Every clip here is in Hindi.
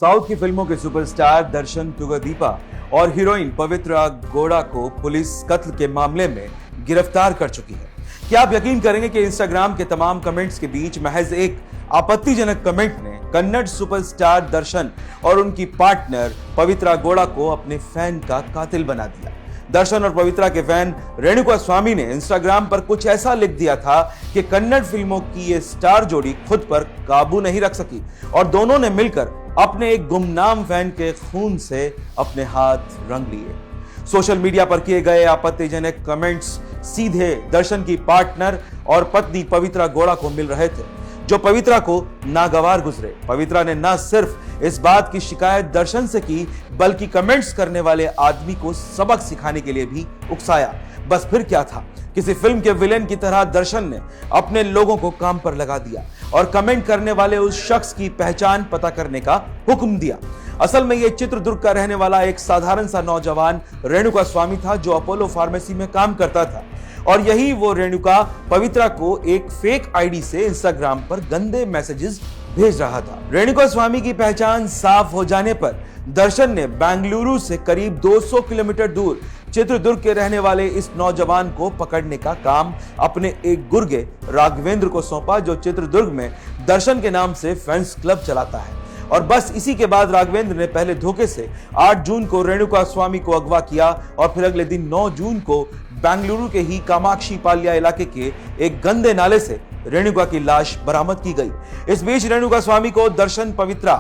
साउथ की फिल्मों के सुपरस्टार दर्शन तुगदीपा और हीरोइन पवित्रा गौड़ा को पुलिस कत्ल के मामले में गिरफ्तार कर चुकी है। क्या आप यकीन करेंगे कि इंस्टाग्राम के तमाम कमेंट्स के बीच महज एक आपत्तिजनक कमेंट ने कन्नड़ सुपरस्टार दर्शन और उनकी पार्टनर पवित्रा गौड़ा को अपने फैन का कातिल बना दिया। दर्शन और पवित्रा के फैन रेणुका स्वामी ने इंस्टाग्राम पर कुछ ऐसा लिख दिया था कि कन्नड़ फिल्मों की ये स्टार जोड़ी खुद पर काबू नहीं रख सकी और दोनों ने मिलकर अपने एक गुमनाम फैन के खून से अपने हाथ रंग लिए। सोशल मीडिया पर किए गए आपत्तिजनक कमेंट्स सीधे दर्शन की पार्टनर और पत्नी पवित्रा गौड़ा को मिल रहे थे, जो पवित्रा को नागवार गुजरे। पवित्रा ने न सिर्फ इस बात की शिकायत दर्शन से की, बल्कि कमेंट्स करने वाले आदमी को सबक सिखाने के लिए भी उकसाया। बस फिर क्या था, किसी फिल्म के विलेन की तरह दर्शन ने अपने लोगों को काम पर लगा दिया और कमेंट करने वाले उस शख्स की पहचान पता करने का हुक्म दिया। असल में यह चित्रदुर्ग का रहने वाला एक साधारण सा नौजवान रेणुका स्वामी था, जो अपोलो फार्मेसी में काम करता था और यही वो रेणुका पवित्रा को एक फेक आईडी से इंस्टाग्राम पर गंदे मैसेजेस भेज रहा था। रेणुका स्वामी की पहचान साफ हो जाने पर दर्शन ने बेंगलुरु से करीब 200 किलोमीटर दूर चित्रदुर्ग के रहने वाले इस नौजवान को पकड़ने का काम अपने एक गुर्गे राघवेंद्र को सौंपा, जो चित्रदुर्ग में दर्शन के नाम से फैंस क्लब चलाता है। और बस इसी के बाद राघवेंद्र ने पहले धोखे से 8 जून को रेणुका स्वामी को अगवा किया और फिर अगले दिन 9 जून को बेंगलुरु के ही कामाक्षी पाल्या इलाके के एक गंदे नाले से रेणुका की लाश बरामद की गई। इस बीच रेणुका स्वामी को दर्शन, पवित्रा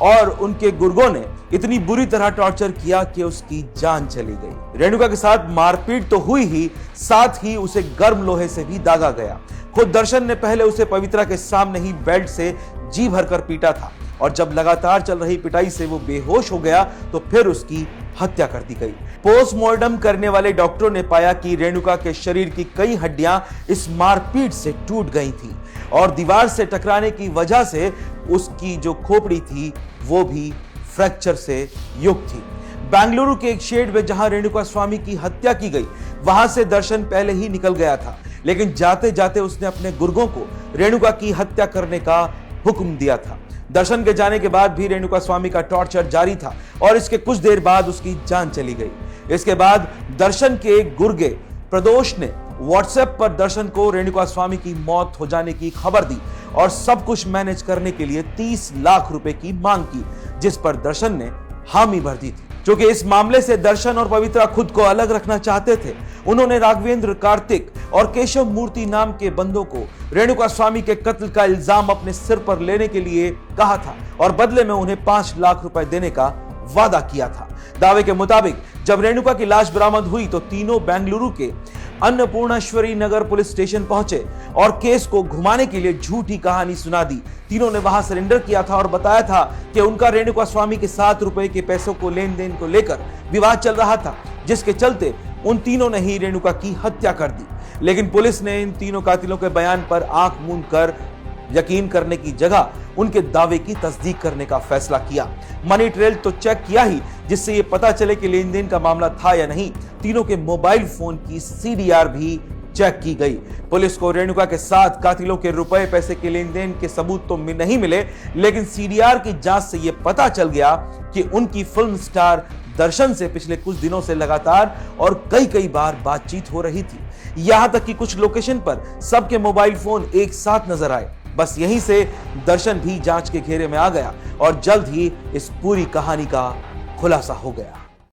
और उनके गुर्गों ने इतनी बुरी तरह टॉर्चर किया कि उसकी जान चली गई। रेणुका के साथ मारपीट तो हुई ही, साथ ही उसे गर्म लोहे से भी दागा गया। खुद दर्शन ने पहले उसे पवित्रा के सामने ही बेल्ट से जी भरकर पीटा था और जब लगातार चल रही पिटाई से वो बेहोश हो गया तो फिर उसकी हत्या कर दी गई। पोस्टमार्टम करने वाले डॉक्टरों ने पाया कि रेणुका के शरीर की कई हड्डियां इस मारपीट से टूट गई थी और दीवार से टकराने की वजह से उसकी जो खोपड़ी थी वो भी फ्रैक्चर से युक्त थी। बेंगलुरु के एक शेड में जहां रेणुका स्वामी की हत्या की गई, वहां से दर्शन पहले ही निकल गया था, लेकिन जाते जाते उसने अपने गुर्गों को रेणुका की हत्या करने का हुक्म दिया था। दर्शन के जाने के बाद भी रेणुका स्वामी का टॉर्चर जारी था और इसके कुछ देर बाद उसकी जान चली गई। इसके बाद दर्शन के एक गुर्गे प्रदोष ने व्हाट्सएप पर दर्शन को रेणुका स्वामी की मौत हो जाने की खबर दी और सब कुछ मैनेज करने के लिए 30 लाख रुपए की मांग की, जिस पर दर्शन ने हामी भर दी थी। क्योंकि इस मामले से दर्शन और पवित्रा खुद को अलग रखना चाहते थे, उन्होंने राघवेंद्र, कार्तिक और केशव मूर्ति नाम के बंदों को रेणुका स्वामी के कत्ल का इल्जाम अपने सिर पर लेने के लिए कहा था और बदले में उन्हें 5 लाख रुपए देने का वादा किया था। दावे के मुताबिक जब रेणुका की लाश बरामद हुई तो तीनों बेंगलुरु के अन्नपूर्णेश्वरी नगर पुलिस स्टेशन पहुंचे और केस को घुमाने के लिए झूठी कहानी सुना दी। तीनों ने वहां सरेंडर किया था और बताया था कि उनका रेणुका स्वामी के 7 रुपए के पैसों को लेन देन को लेकर विवाद चल रहा था, जिसके चलते उन तीनों ने ही रेणुका की हत्या कर दी। लेकिन पुलिस ने इन तीनों कातिलों के बयान पर आंख मूंद कर यकीन करने की जगह उनके दावे की तस्दीक करने का फैसला किया। मनी ट्रेल तो चेक किया ही, जिससे यह पता चले कि लेन देन का मामला था या नहीं। तीनों के मोबाइल फोन की CDR भी चेक की गई। पुलिस को रेणुका के साथ कातिलों के रुपए पैसे के लेन देन के सबूत तो नहीं मिले, लेकिन CDR की जांच से यह पता चल गया कि उनकी फिल्म स्टार दर्शन से पिछले कुछ दिनों से लगातार और कई बार बातचीत हो रही थी। यहां तक कि कुछ लोकेशन पर सबके मोबाइल फोन एक साथ नजर आए। बस यहीं से दर्शन भी जांच के घेरे में आ गया और जल्द ही इस पूरी कहानी का खुलासा हो गया।